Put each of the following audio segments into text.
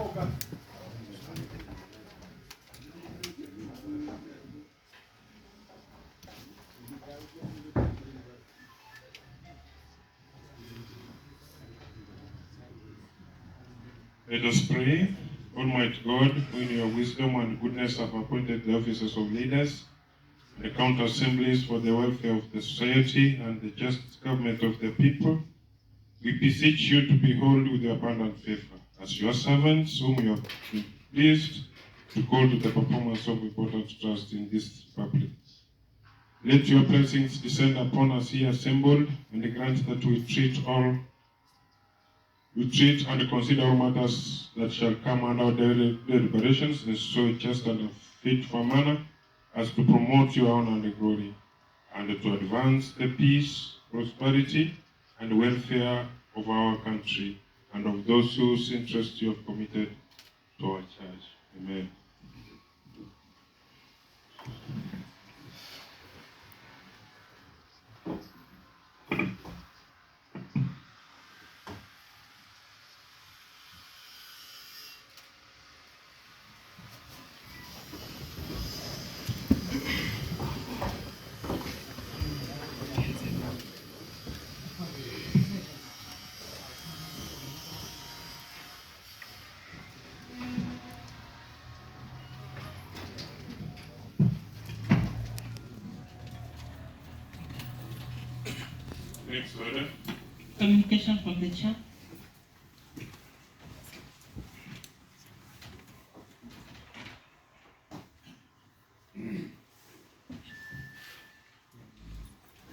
Let us pray. Almighty God, who in your wisdom and goodness have appointed the officers of leaders, the county assemblies for the welfare of the society and the just government of the people, we beseech you to behold with your abundant favor, as your servants whom you have been pleased to call to the performance of important trust in this republic. Let your blessings descend upon us here assembled, and grant that we treat and consider all matters that shall come under daily deliberations in so just and fit for manner as to promote your honor and glory, and to advance the peace, prosperity, and welfare of our country and of those whose interests you have committed to our church. Amen. Next order. Communication from the chair.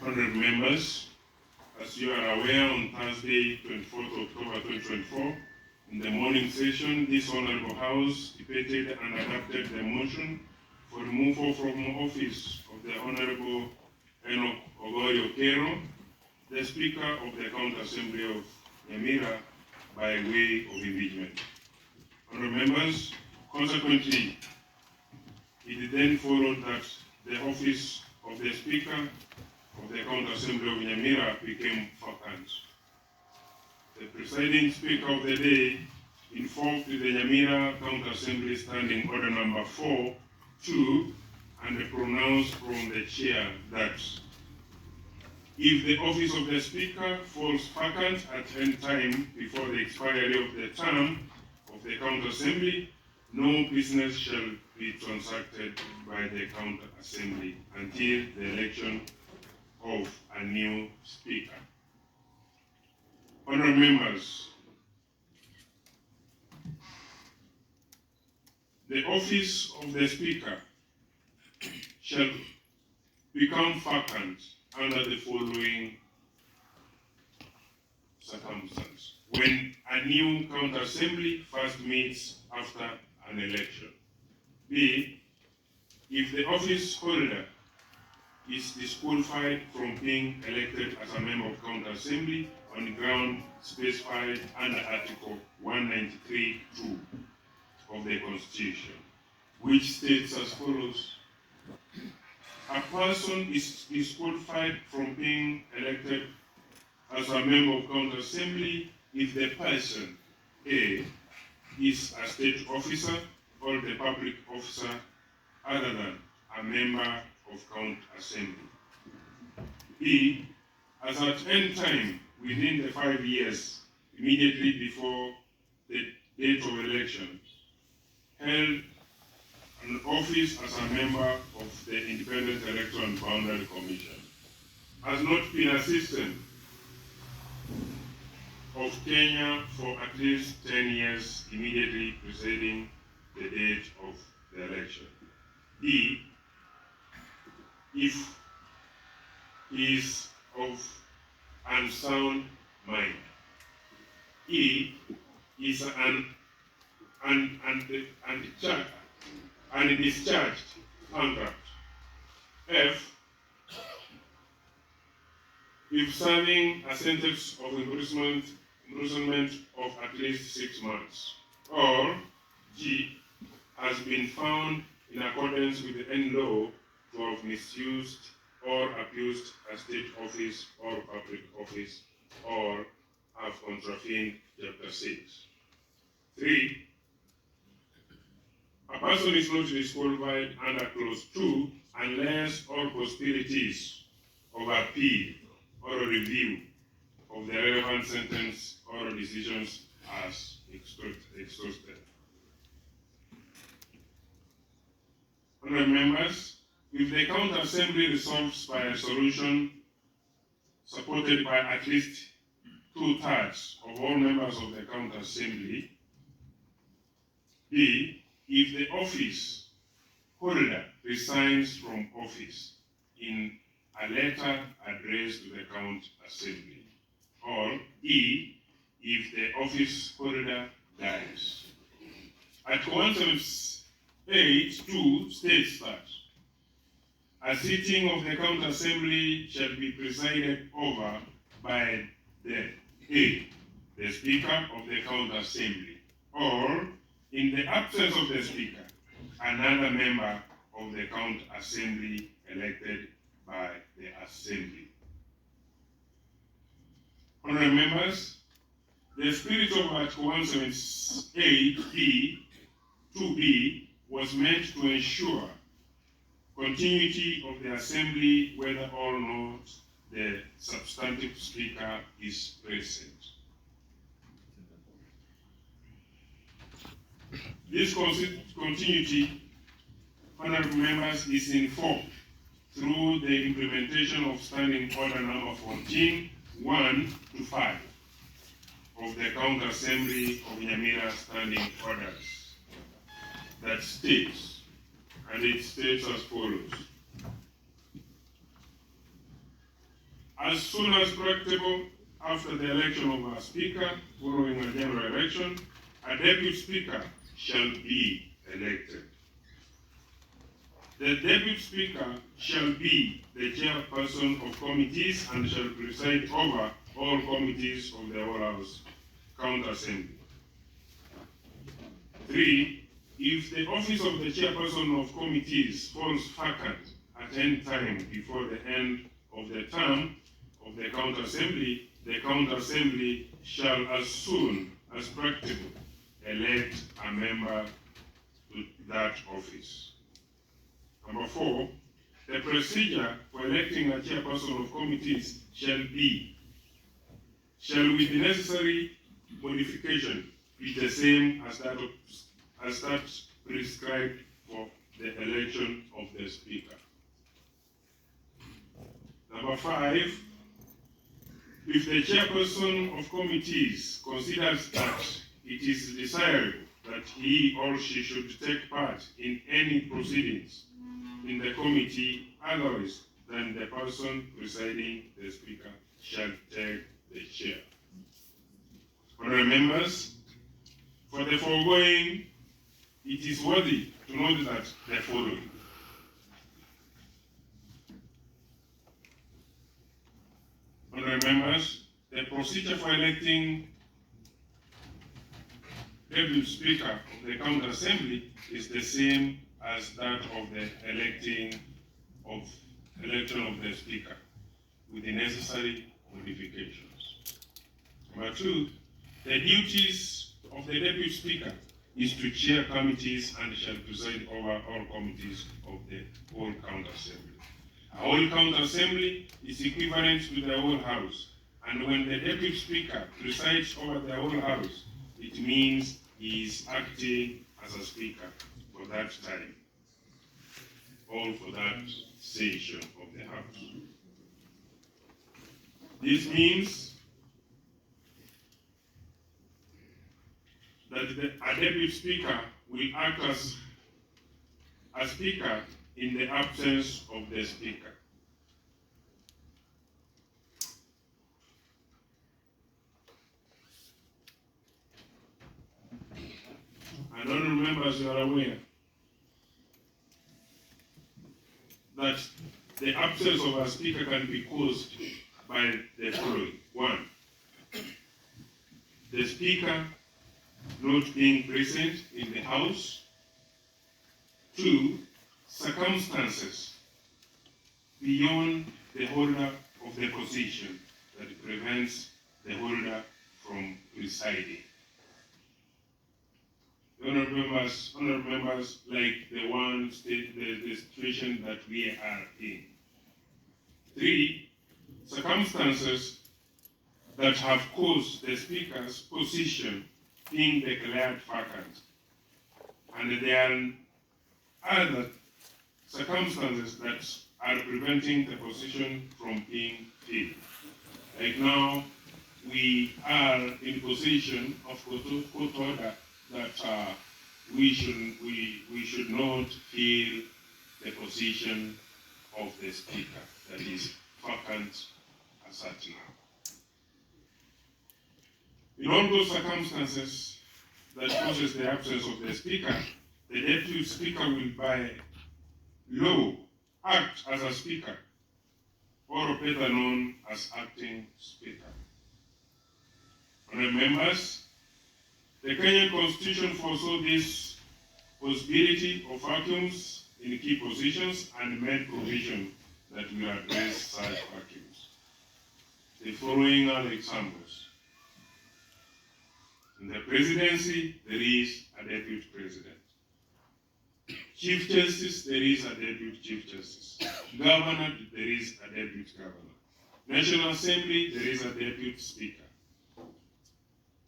Honourable members, as you are aware, on Thursday, 24th October 2024, in the morning session, this Honourable House debated and adopted the motion for removal from office of the Honourable Enoch Ogoyo Kero, the Speaker of the County Assembly of Nyamira, by way of impeachment. Honourable members, consequently, it then followed that the office of the Speaker of the County Assembly of Nyamira became vacant. The presiding Speaker of the day invoked the Nyamira County Assembly Standing Order number 4-2 and pronounced from the chair that if the office of the Speaker falls vacant at any time before the expiry of the term of the County Assembly, no business shall be transacted by the County Assembly until the election of a new Speaker. Honourable members, the office of the Speaker shall become vacant under the following circumstance: when a new county assembly first meets after an election. B, if the office holder is disqualified from being elected as a member of county assembly on the ground specified under Article 193(2) of the Constitution, which states as follows: a person is disqualified from being elected as a member of county assembly if the person A is a state officer or the public officer other than a member of county assembly. B, as at any time within the 5 years immediately before the date of election, held an office as a member of the Independent Electoral and Boundary Commission, has not been a citizen of Kenya for at least 10 years immediately preceding the date of the election. D, if he is of unsound mind. E, is discharged bankrupt. F, if serving a sentence of imprisonment of at least 6 months. Or G, has been found in accordance with any law to have misused or abused a state office or public office, or have contravened Chapter 6. 3, person is not disqualified under clause 2 unless all possibilities of appeal or a review of the relevant sentence or decisions as exhausted. Honorable members, if the county assembly resolves by a solution supported by at least 2/3 of all members of the county assembly, B, if the office holder resigns from office in a letter addressed to the county assembly, or E, if the office holder dies. Article 178(2) states that a sitting of the county assembly shall be presided over by the Speaker of the county assembly, or, in the absence of the Speaker, another member of the county assembly elected by the assembly. Honorable members, the spirit of Article 178(2)(b) was meant to ensure continuity of the assembly whether or not the substantive speaker is present. This continuity, honorable members, is informed through the implementation of Standing Order number 14, 1 to 5 of the County Assembly of Nyamira Standing Orders that states, and it states as follows: as soon as practicable after the election of a speaker following a general election, a deputy speaker shall be elected. The deputy speaker shall be the chairperson of committees and shall preside over all committees of the whole House County Assembly. 3. If the office of the chairperson of committees falls vacant at any time before the end of the term of the County Assembly, the County Assembly shall, as soon as practicable, elect a member to that office. Number 4, the procedure for electing a chairperson of committees shall, with the necessary modification, be the same as that prescribed for the election of the speaker. Number 5, if the chairperson of committees considers that it is desirable that he or she should take part in any proceedings in the committee otherwise than the person presiding the speaker shall take the chair. Honorable members, for the foregoing, it is worthy to note that the following: honorable members, the procedure for electing deputy speaker of the County Assembly is the same as that of the election of the speaker, with the necessary modifications. Number 2, the duties of the deputy speaker is to chair committees and shall preside over all committees of the whole County Assembly. A whole County Assembly is equivalent to the whole House, and when the deputy speaker presides over the whole House, it means he is acting as a speaker for that time, all for that session of the House. This means that a deputy speaker will act as a speaker in the absence of the speaker. And honorable members, you are aware that the absence of a speaker can be caused by the following: 1, the speaker not being present in the House; 2, circumstances beyond the holder of the position that prevents the holder from presiding. honorable members, like the situation that we are in. 3, circumstances that have caused the Speaker's position being declared vacant. And there are other circumstances that are preventing the position from being filled. Like now, we are in position of court order that we should not fill the position of the Speaker that is vacant as at now. In all those circumstances that causes the absence of the Speaker, the Deputy Speaker will by law act as a Speaker, or better known as acting Speaker. Honourable members, the Kenyan Constitution foresaw this possibility of vacuums in key positions and made provision that will address such vacuums. The following are examples. In the presidency, there is a deputy president. Chief Justice, there is a deputy Chief Justice. Governor, there is a deputy governor. National Assembly, there is a deputy Speaker.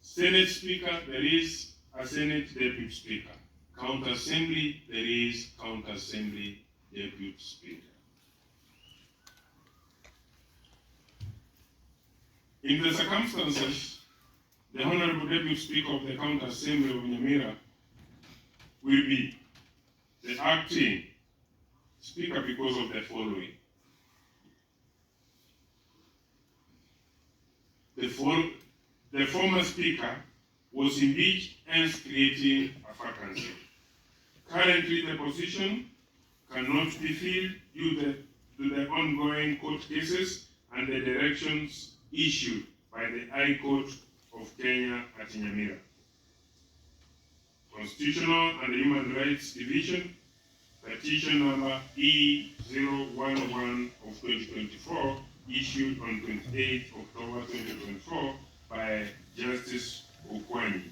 Senate Speaker, there is a Senate Deputy Speaker. County Assembly, there is County Assembly Deputy Speaker. In the circumstances, the Honorable Deputy Speaker of the County Assembly of Nyamira will be the acting Speaker because of the following. The former Speaker was impeached, hence creating a vacancy. Currently, the position cannot be filled due to the ongoing court cases and the directions issued by the High Court of Kenya at Nyamira. Constitutional and Human Rights Division, petition number E011 of 2024, issued on 28 October 2024 by Justice Okwani,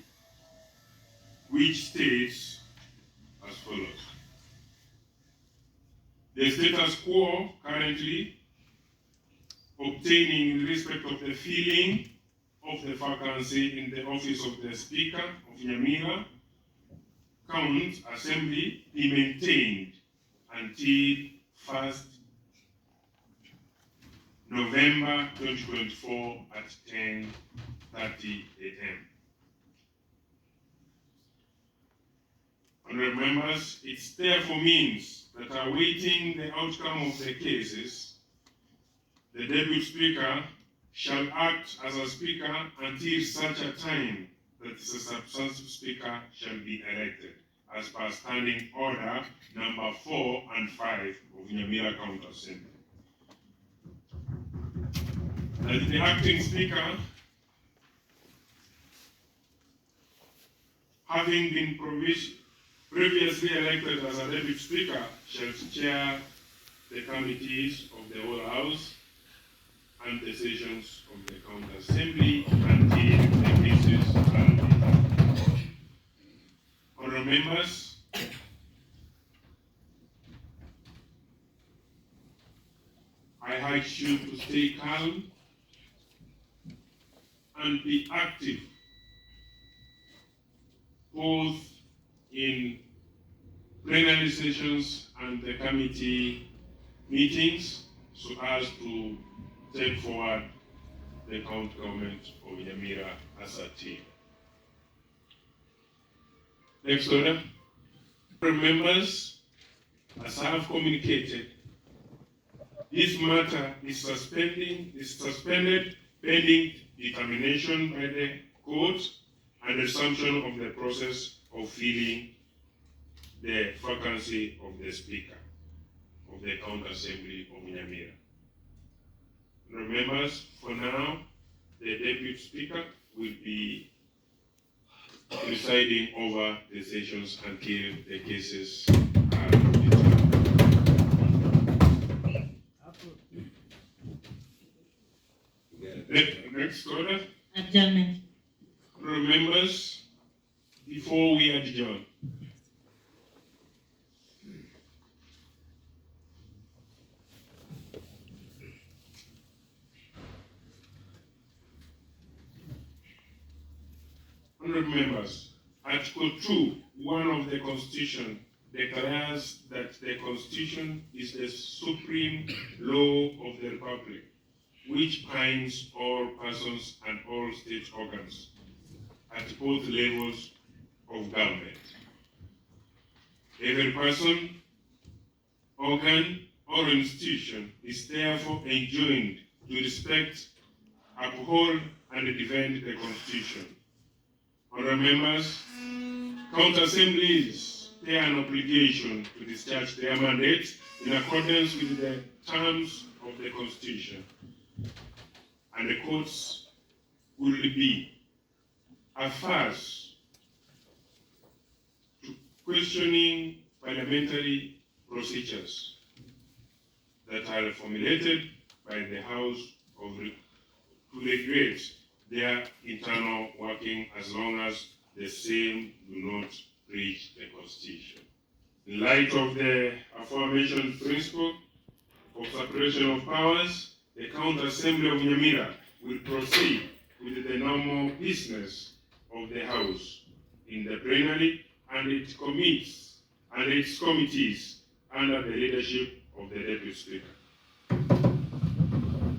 which states as follows. The status quo currently obtaining in respect of the filling of the vacancy in the office of the Speaker of Nyamira County Assembly be maintained until 1st November 2024 at 10:30 a.m. Honourable members, it therefore means that awaiting the outcome of the cases, the Deputy Speaker shall act as a Speaker until such a time that the substantive Speaker shall be elected, as per Standing Order number 4 and 5 of Nyamira County Assembly. That the acting Speaker, having been previously elected as a Deputy Speaker, shall chair the committees of the whole House and the sessions of the County Assembly until the cases are determined. Honourable members, I urge you to stay calm and be active, both in plenary sessions and the committee meetings, so as to take forward the county government of Nyamira as a team. Next order. Members, as I have communicated, this matter is suspended pending determination by the court and resumption of the process of filling the vacancy of the Speaker of the County Assembly of Nyamira. Members, for now, the Deputy Speaker will be presiding over the sessions until the cases are determined. Next order. Adjournment. Members, before we adjourn? Honorable members, Article 2(1) of the Constitution declares that the Constitution is the supreme law of the Republic, which binds all persons and all state organs at both levels of government. Every person, organ, or institution is therefore enjoined to respect, uphold, and defend the Constitution. Honorable members, county assemblies bear an obligation to discharge their mandate in accordance with the terms of the Constitution, and the courts will be averse to questioning parliamentary procedures that are formulated by the House to regulate their internal working, as long as the same do not breach the Constitution. In light of the aforementioned principle of separation of powers, the County Assembly of Nyamira will proceed with the normal business of the House in the plenary and its committees under the leadership of the Deputy Speaker,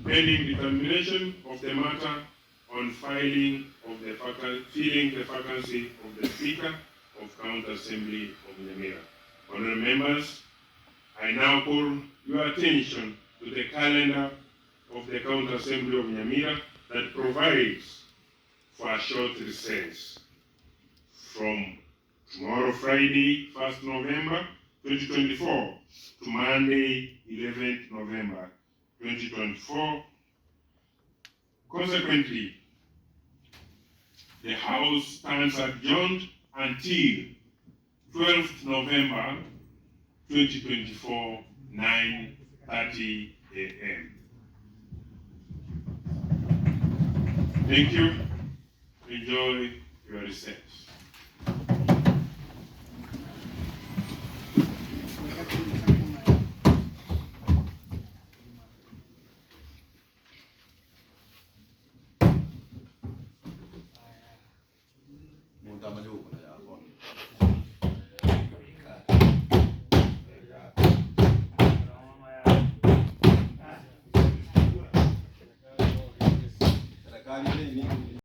pending determination of the matter on filling the vacancy of the Speaker of County Assembly of Nyamira. Honorable members, I now call your attention to the calendar of the County Assembly of Nyamira that provides for a short recess from tomorrow, Friday, 1st November 2024, to Monday, 11th November 2024. Consequently, the House stands adjourned until 12th November 2024, 9:30 a.m. Thank you. Enjoy your recess.